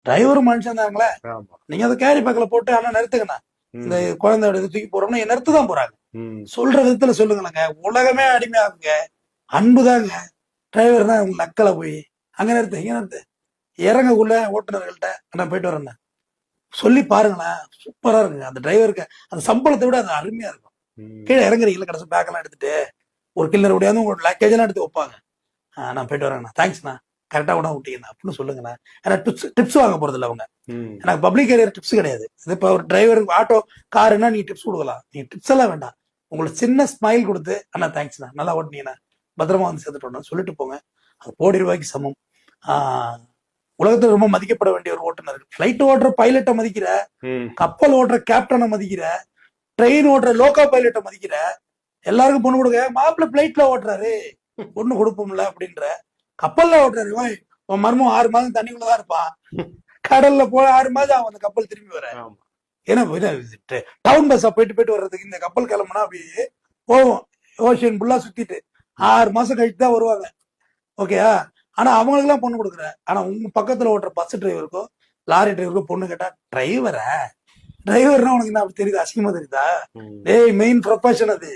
டிரைவரும் மனுஷன் தாங்களே. ஆமா. நீங்க அதை கேரி பேக்ல போட்டு ஆனா நிறுத்துங்கண்ணா, இந்த குழந்தையோட இது தூக்கி போறோம்னா நிறுத்து தான் போறாங்க. சொல்ற விதத்துல சொல்லுங்களேங்க. உலகமே அடிமையாகுங்க, அன்புதாங்க. டிரைவர் தான் உங்க நக்கலை போய் அங்க நிறுத்து இங்க நிறுத்து இறங்கக்குள்ள ஓட்டுநர்கள்ட்ட நான் போயிட்டு வரேன் சொல்லி பாருங்களேன். சூப்பரா இருக்குங்க அந்த டிரைவருக்கு. அந்த சம்பளத்தை விட அது அருமையா இருக்கும். கீழே இறங்குறீங்களா, கடைசி பேக்கெல்லாம் எடுத்துட்டு ஒரு கில்லர் முடியாது உங்களோட லக்கேஜ் எல்லாம் எடுத்து வைப்பாங்க. நான் போயிட்டு வரேங்கண்ணா, தேங்க்ஸ்ண்ணா, கரெக்டா கூட விட்டீங்கண்ணா அப்படின்னு சொல்லுங்கண்ணா. ஏன்னா டிப்ஸ் வாங்க போறது இல்லை அவங்க. எனக்கு பப்ளிக் ஏரியா டிப்ஸ் கிடையாது. இது இப்போ ஒரு டிரைவர் ஆட்டோ காருன்னா நீங்க டிப்ஸ் கொடுக்கலாம். நீங்க டிப்ஸ் எல்லாம் வேண்டாம். உங்களுக்கு சின்ன ஸ்மைல் கொடுத்து அண்ணா தேங்க்ஸ்ண்ணா, நல்லா ஓட்டினீங்கண்ணா, பத்திரமா வந்து சேர்த்துட்டோம் சொல்லிட்டு போங்க. அது கோடி ரூபாய்க்கு சமம். உலகத்துல ரொம்ப மதிக்கப்பட வேண்டிய ஒரு ஓட்டுநர். பிளைட் ஓட்டுற பைலட்டை மதிக்கிற, கப்பல் ஓட்டுற கேப்டனை மதிக்கிற, ட்ரெயின் ஓட்டுற லோக்கோ பைலட்டை மதிக்கிற, எல்லாருக்கும் பொண்ணு கொடுக்க மாப்பிள்ள பிளைட்ல ஓட்டுறாரு பொண்ணு கொடுப்போம்ல அப்படின்ற, கப்பல்ல ஓட்டுறாரு உன் மர்மம் 6 மாதம் தண்ணிக்குள்ளதான் இருப்பான், கடல்ல போல 6 மாதம் அவன் அந்த கப்பல் திரும்பி வர. ஏன்னா டவுன் பஸ்ஸா போயிட்டு போயிட்டு வர்றதுக்கு இந்த கப்பல் கிளம்புனா அப்படியே போவோம் ஓஷியன் ஃபுல்லா சுத்திட்டு 6 மாசம் கழிச்சு தான் வருவாங்க. ஓகேயா? ஆனா அவங்களுக்கு எல்லாம் பொண்ணு கொடுக்குற. ஆனா உங்க பக்கத்துல ஓட்டுற பஸ் டிரைவருக்கோ லாரி டிரைவருக்கோ பொண்ணு கேட்டா டிரைவர்னா உனக்கு என்ன அப்படி தெரியுது, அசிங்கமா தெரியுதா? மெயின் ப்ரொஃபஷன் அது.